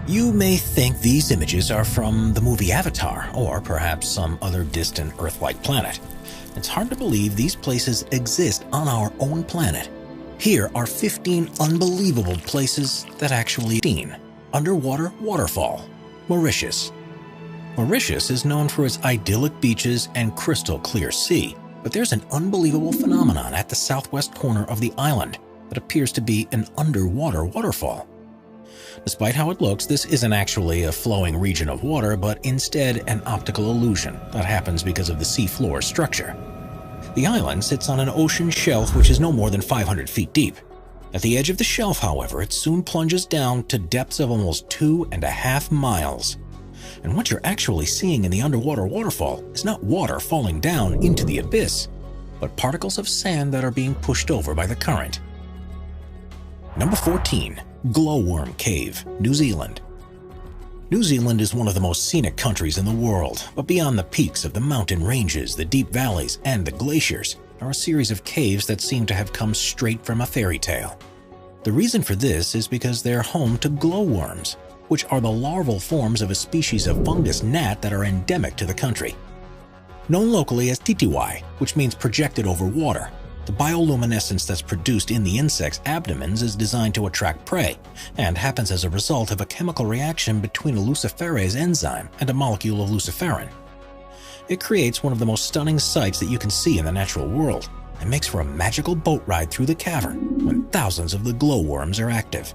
You may think these images are from the movie Avatar, or perhaps some other distant Earth-like planet. It's hard to believe these places exist on our own planet. Here are 15 unbelievable places that actually seen. Underwater Waterfall, Mauritius. Mauritius is known for its idyllic beaches and crystal clear sea, but there's an unbelievable phenomenon at the southwest corner of the island that appears to be an underwater waterfall. Despite how it looks, this isn't actually a flowing region of water, but instead an optical illusion that happens because of the seafloor structure. The island sits on an ocean shelf which is no more than 500 feet deep. At the edge of the shelf, however, it soon plunges down to depths of almost 2.5 miles. And what you're actually seeing in the underwater waterfall is not water falling down into the abyss, but particles of sand that are being pushed over by the current. Number 14. Glowworm Cave, New Zealand. New Zealand is one of the most scenic countries in the world, but beyond the peaks of the mountain ranges, the deep valleys, and the glaciers are a series of caves that seem to have come straight from a fairy tale. The reason for this is because they're home to glowworms, which are the larval forms of a species of fungus gnat that are endemic to the country. Known locally as titiwai, which means projected over water, the bioluminescence that's produced in the insect's abdomens is designed to attract prey and happens as a result of a chemical reaction between a luciferase enzyme and a molecule of luciferin. It creates one of the most stunning sights that you can see in the natural world and makes for a magical boat ride through the cavern when thousands of the glowworms are active.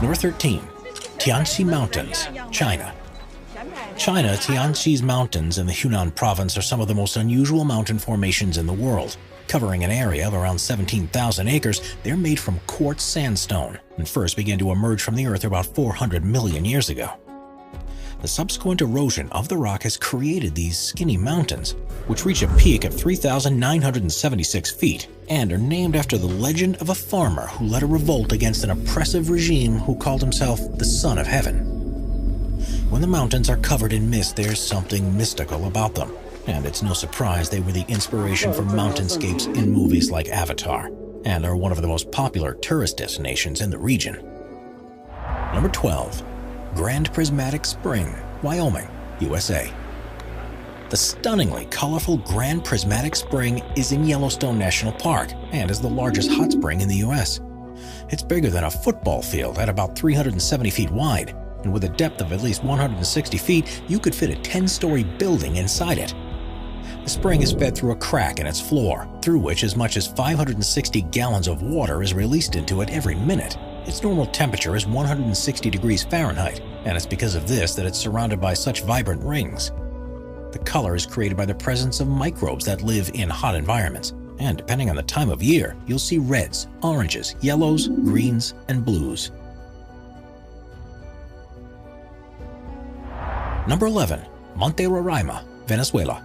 Number 13. Tianxi Mountains, China. Tianxi's mountains in the Hunan province are some of the most unusual mountain formations in the world. Covering an area of around 17,000 acres, they're made from quartz sandstone and first began to emerge from the earth about 400 million years ago. The subsequent erosion of the rock has created these skinny mountains, which reach a peak of 3,976 feet and are named after the legend of a farmer who led a revolt against an oppressive regime who called himself the Son of Heaven. When the mountains are covered in mist, there's something mystical about them, and it's no surprise they were the inspiration for mountainscapes in movies like Avatar, and are one of the most popular tourist destinations in the region. Number 12. Grand Prismatic Spring, Wyoming, USA. The stunningly colorful Grand Prismatic Spring is in Yellowstone National Park and is the largest hot spring in the US. It's bigger than a football field at about 370 feet wide, and with a depth of at least 160 feet, you could fit a 10-story building inside it. The spring is fed through a crack in its floor, through which as much as 560 gallons of water is released into it every minute. Its normal temperature is 160 degrees Fahrenheit, and it's because of this that it's surrounded by such vibrant rings. The color is created by the presence of microbes that live in hot environments, and depending on the time of year, you'll see reds, oranges, yellows, greens, and blues. Number 11. Monterrarima, Venezuela.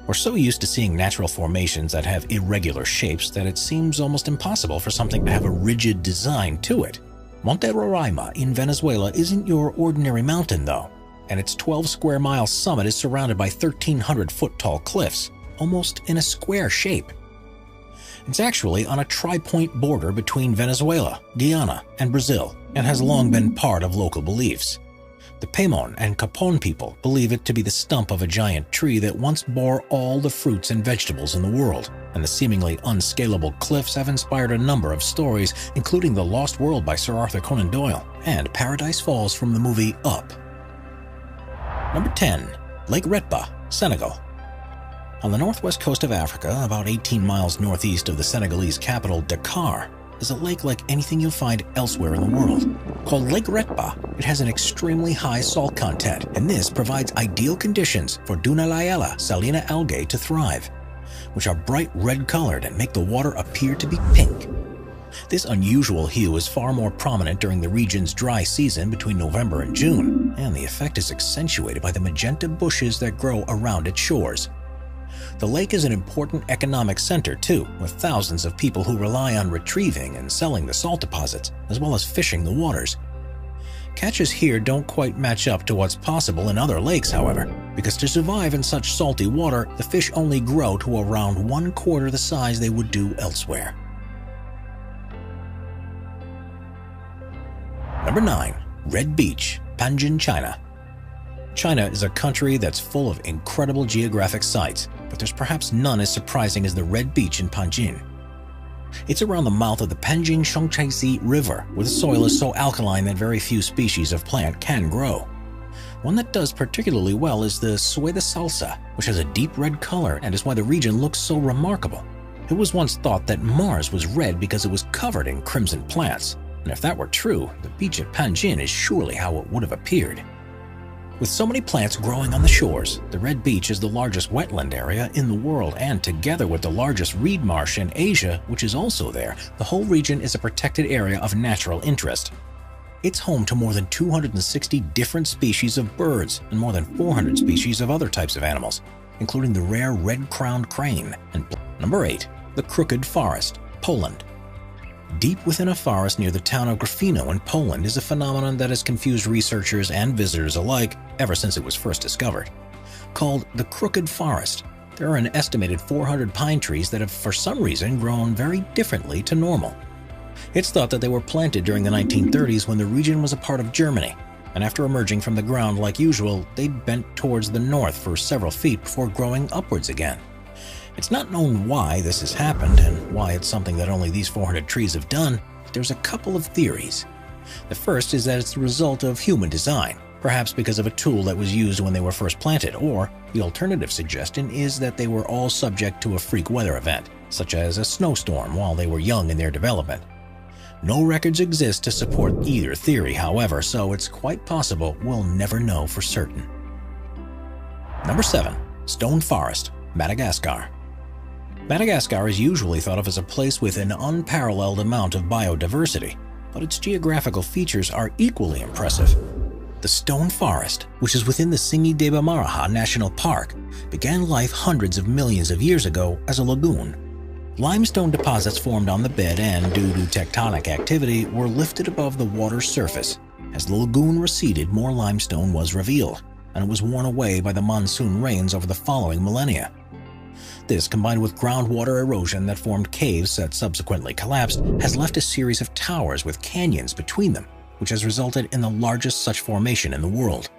We're so used to seeing natural formations that have irregular shapes that it seems almost impossible for something to have a rigid design to it. Monterrarima in Venezuela isn't your ordinary mountain though, and its 12-square-mile summit is surrounded by 1,300-foot-tall cliffs, almost in a square shape. It's actually on a tri-point border between Venezuela, Guyana, and Brazil, and has long been part of local beliefs. The Paimon and Capon people believe it to be the stump of a giant tree that once bore all the fruits and vegetables in the world, and the seemingly unscalable cliffs have inspired a number of stories, including The Lost World by Sir Arthur Conan Doyle and Paradise Falls from the movie Up. Number 10. Lake Ritpa, Senegal. On the northwest coast of Africa, about 18 miles northeast of the Senegalese capital Dakar, is a lake like anything you'll find elsewhere in the world. Called Lake Ritpa, it has an extremely high salt content, and this provides ideal conditions for Dunaliella salina algae to thrive, which are bright red-colored and make the water appear to be pink. This unusual hue is far more prominent during the region's dry season between November and June, and the effect is accentuated by the magenta bushes that grow around its shores. The lake is an important economic center too, with thousands of people who rely on retrieving and selling the salt deposits, as well as fishing the waters. Catches here don't quite match up to what's possible in other lakes, however, because to survive in such salty water, the fish only grow to around 1/4 the size they would do elsewhere. Number 9. Red Beach, Panjin, China. China is a country that's full of incredible geographic sites, but there's perhaps none as surprising as the Red Beach in Panjin. It's around the mouth of the Panjin Shangchaisi River, where the soil is so alkaline that very few species of plant can grow. One that does particularly well is the sueda salsa, which has a deep red color and is why the region looks so remarkable. It was once thought that Mars was red because it was covered in crimson plants, and if that were true, the beach at Panjin is surely how it would have appeared. With so many plants growing on the shores, the Red Beach is the largest wetland area in the world, and together with the largest reed marsh in Asia, which is also there, the whole region is a protected area of natural interest. It's home to more than 260 different species of birds and more than 400 species of other types of animals, including the rare red-crowned crane. And number 8, the Crooked Forest, Poland. Deep within a forest near the town of Grafino in Poland is a phenomenon that has confused researchers and visitors alike ever since it was first discovered. Called the Crooked Forest, there are an estimated 400 pine trees that have for some reason grown very differently to normal. It's thought that they were planted during the 1930s when the region was a part of Germany, and after emerging from the ground like usual, they bent towards the north for several feet before growing upwards again. It's not known why this has happened and why it's something that only these 400 trees have done, but there's a couple of theories. The first is that it's the result of human design, perhaps because of a tool that was used when they were first planted, or the alternative suggestion is that they were all subject to a freak weather event, such as a snowstorm while they were young in their development. No records exist to support either theory, however, so it's quite possible we'll never know for certain. Number 7. Stone Forest, Madagascar. Madagascar is usually thought of as a place with an unparalleled amount of biodiversity, but its geographical features are equally impressive. The Stone Forest, which is within the Singideba-Maraha National Park, began life hundreds of millions of years ago as a lagoon. Limestone deposits formed on the bed and, due to tectonic activity, were lifted above the water's surface. As the lagoon receded, more limestone was revealed, and it was worn away by the monsoon rains over the following millennia. This, combined with groundwater erosion that formed caves that subsequently collapsed, has left a series of towers with canyons between them, which has resulted in the largest such formation in the world.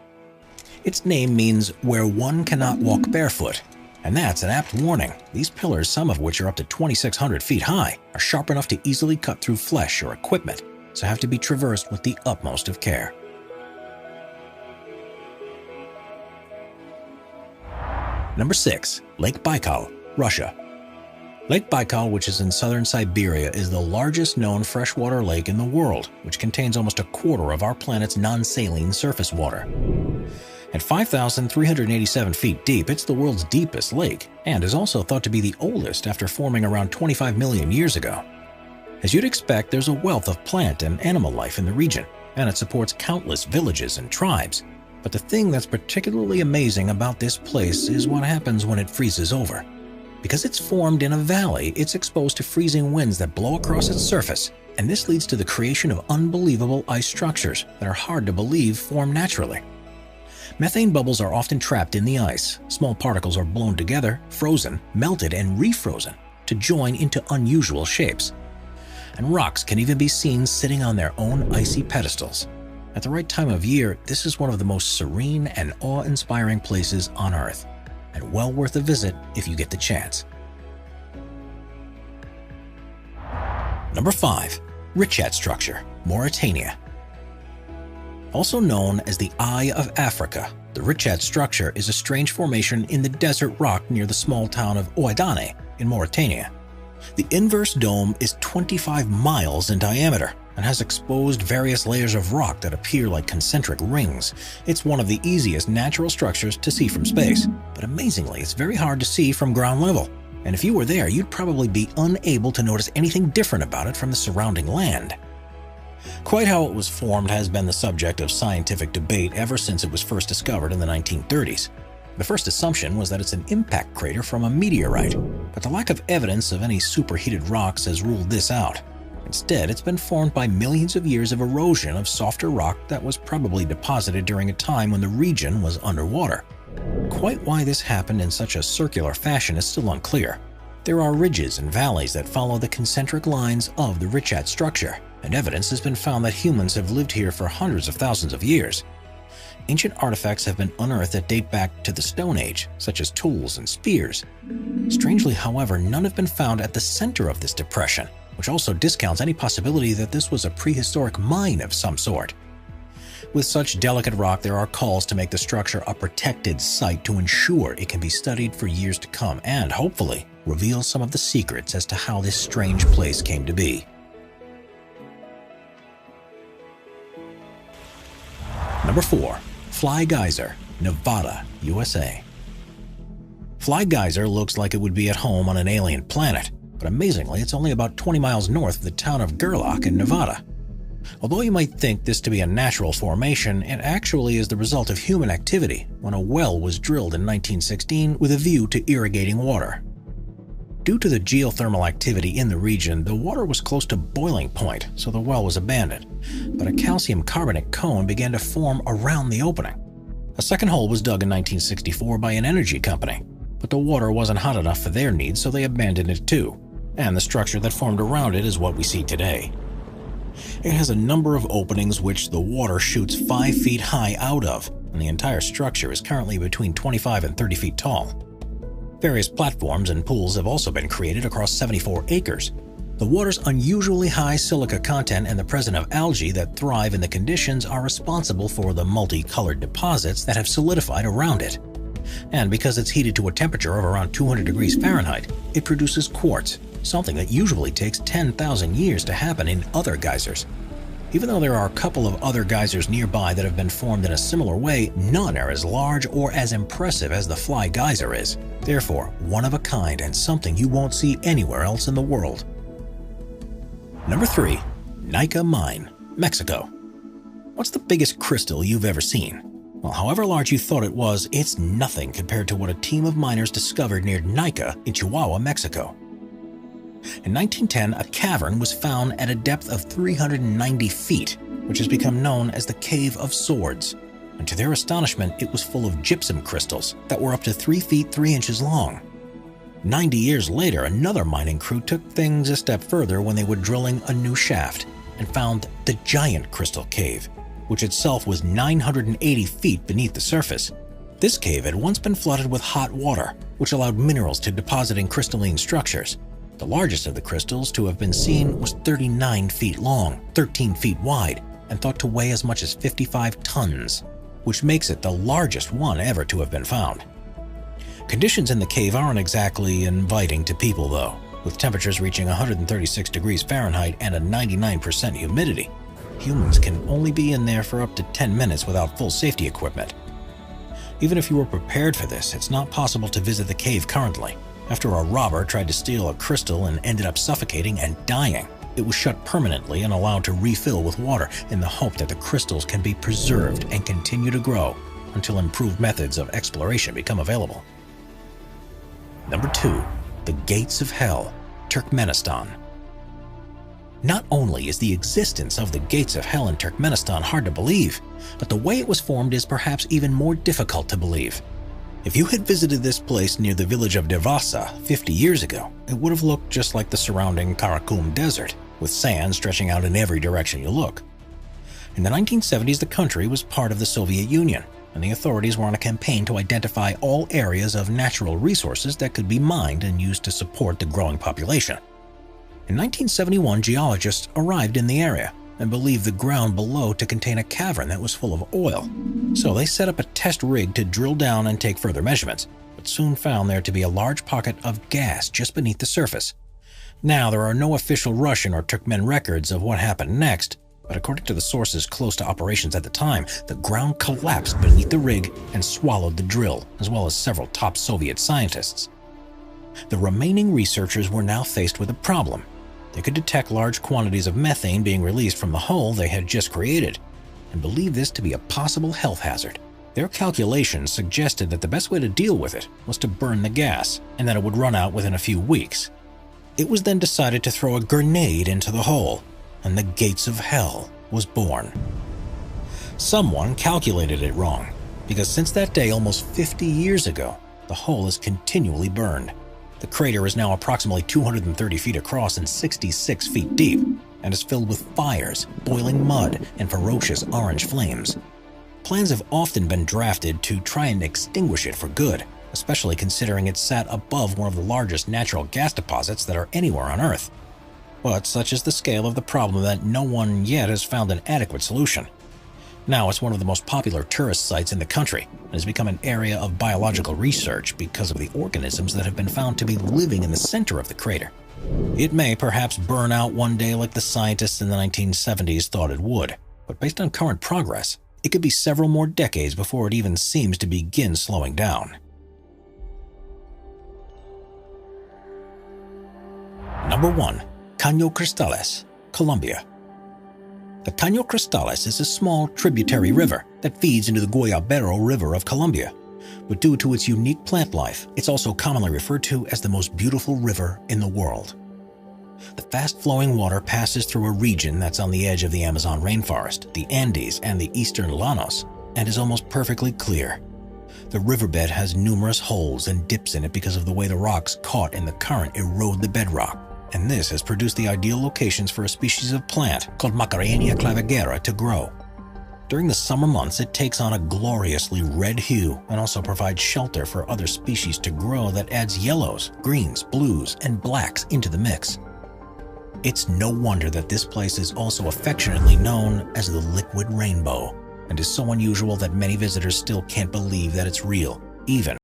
Its name means where one cannot walk barefoot, and that's an apt warning. These pillars, some of which are up to 2,600 feet high, are sharp enough to easily cut through flesh or equipment, so have to be traversed with the utmost of care. Number 6. Lake Baikal, Russia. Lake Baikal, which is in southern Siberia, is the largest known freshwater lake in the world, which contains almost a quarter of our planet's non-saline surface water. At 5,387 feet deep, it's the world's deepest lake, and is also thought to be the oldest after forming around 25 million years ago. As you'd expect, there's a wealth of plant and animal life in the region, and it supports countless villages and tribes. But the thing that's particularly amazing about this place is what happens when it freezes over. Because it's formed in a valley, it's exposed to freezing winds that blow across its surface, and this leads to the creation of unbelievable ice structures that are hard to believe form naturally. Methane bubbles are often trapped in the ice. Small particles are blown together, frozen, melted, and refrozen to join into unusual shapes. And rocks can even be seen sitting on their own icy pedestals. At the right time of year, this is one of the most serene and awe-inspiring places on Earth, and well worth a visit if you get the chance. Number 5. Richat Structure, Mauritania. Also known as the Eye of Africa, the Richat Structure is a strange formation in the desert rock near the small town of Ouadane in Mauritania. The inverse dome is 25 miles in diameter and has exposed various layers of rock that appear like concentric rings. It's one of the easiest natural structures to see from space, but amazingly, it's very hard to see from ground level. And if you were there, you'd probably be unable to notice anything different about it from the surrounding land. Quite how it was formed has been the subject of scientific debate ever since it was first discovered in the 1930s. The first assumption was that it's an impact crater from a meteorite, but the lack of evidence of any superheated rocks has ruled this out. Instead, it's been formed by millions of years of erosion of softer rock that was probably deposited during a time when the region was underwater. Quite why this happened in such a circular fashion is still unclear. There are ridges and valleys that follow the concentric lines of the Richat Structure, and evidence has been found that humans have lived here for hundreds of thousands of years. Ancient artifacts have been unearthed that date back to the Stone Age, such as tools and spears. Strangely, however, none have been found at the center of this depression, which also discounts any possibility that this was a prehistoric mine of some sort. With such delicate rock, there are calls to make the structure a protected site to ensure it can be studied for years to come and, hopefully, reveal some of the secrets as to how this strange place came to be. Number 4. Fly Geyser, Nevada, USA. Fly Geyser looks like it would be at home on an alien planet, but amazingly, it's only about 20 miles north of the town of Gerlach in Nevada. Although you might think this to be a natural formation, it actually is the result of human activity when a well was drilled in 1916 with a view to irrigating water. Due to the geothermal activity in the region, the water was close to boiling point, so the well was abandoned, but a calcium carbonate cone began to form around the opening. A second hole was dug in 1964 by an energy company, but the water wasn't hot enough for their needs, so they abandoned it too, and the structure that formed around it is what we see today. It has a number of openings which the water shoots 5 feet high out of, and the entire structure is currently between 25 and 30 feet tall. Various platforms and pools have also been created across 74 acres. The water's unusually high silica content and the presence of algae that thrive in the conditions are responsible for the multicolored deposits that have solidified around it. And because it's heated to a temperature of around 200 degrees Fahrenheit, it produces quartz, something that usually takes 10,000 years to happen in other geysers. Even though there are a couple of other geysers nearby that have been formed in a similar way, none are as large or as impressive as the Fly Geyser is. Therefore, one of a kind and something you won't see anywhere else in the world. Number 3. Nica Mine, Mexico. What's the biggest crystal you've ever seen? Well, however large you thought it was, it's nothing compared to what a team of miners discovered near Nica in Chihuahua, Mexico. In 1910, a cavern was found at a depth of 390 feet, which has become known as the Cave of Swords. And to their astonishment, it was full of gypsum crystals that were up to 3 feet 3 inches long. 90 years later, another mining crew took things a step further when they were drilling a new shaft and found the Giant Crystal Cave, which itself was 980 feet beneath the surface. This cave had once been flooded with hot water, which allowed minerals to deposit in crystalline structures. The largest of the crystals to have been seen was 39 feet long, 13 feet wide, and thought to weigh as much as 55 tons, which makes it the largest one ever to have been found. Conditions in the cave aren't exactly inviting to people though, with temperatures reaching 136 degrees Fahrenheit and a 99% humidity. Humans can only be in there for up to 10 minutes without full safety equipment. Even if you were prepared for this, it's not possible to visit the cave currently. After a robber tried to steal a crystal and ended up suffocating and dying, it was shut permanently and allowed to refill with water in the hope that the crystals can be preserved and continue to grow until improved methods of exploration become available. Number 2. The Gates of Hell, Turkmenistan. Not only is the existence of the Gates of Hell in Turkmenistan hard to believe, but the way it was formed is perhaps even more difficult to believe. If you had visited this place near the village of Devasa 50 years ago, it would have looked just like the surrounding Karakum Desert, with sand stretching out in every direction you look. In the 1970s, the country was part of the Soviet Union, and the authorities were on a campaign to identify all areas of natural resources that could be mined and used to support the growing population. In 1971, geologists arrived in the area and believed the ground below to contain a cavern that was full of oil. So they set up a test rig to drill down and take further measurements, but soon found there to be a large pocket of gas just beneath the surface. Now, there are no official Russian or Turkmen records of what happened next, but according to the sources close to operations at the time, the ground collapsed beneath the rig and swallowed the drill, as well as several top Soviet scientists. The remaining researchers were now faced with a problem. They could detect large quantities of methane being released from the hole they had just created, and believed this to be a possible health hazard. Their calculations suggested that the best way to deal with it was to burn the gas, and that it would run out within a few weeks. It was then decided to throw a grenade into the hole, and the Gates of Hell was born. Someone calculated it wrong, because since that day almost 50 years ago, the hole is continually burned. The crater is now approximately 230 feet across and 66 feet deep, and is filled with fires, boiling mud, and ferocious orange flames. Plans have often been drafted to try and extinguish it for good, especially considering it sat above one of the largest natural gas deposits that are anywhere on Earth. But such is the scale of the problem that no one yet has found an adequate solution. Now it's one of the most popular tourist sites in the country and has become an area of biological research because of the organisms that have been found to be living in the center of the crater. It may perhaps burn out one day like the scientists in the 1970s thought it would, but based on current progress, it could be several more decades before it even seems to begin slowing down. Number 1. Cano Cristales, Colombia. The Cano Cristales is a small tributary river that feeds into the Guayabero River of Colombia, but due to its unique plant life, it's also commonly referred to as the most beautiful river in the world. The fast-flowing water passes through a region that's on the edge of the Amazon rainforest, the Andes, and the eastern Llanos, and is almost perfectly clear. The riverbed has numerous holes and dips in it because of the way the rocks caught in the current erode the bedrock, and this has produced the ideal locations for a species of plant called Macarenia clavigera to grow. During the summer months, it takes on a gloriously red hue and also provides shelter for other species to grow that adds yellows, greens, blues, and blacks into the mix. It's no wonder that this place is also affectionately known as the Liquid Rainbow, and is so unusual that many visitors still can't believe that it's real, even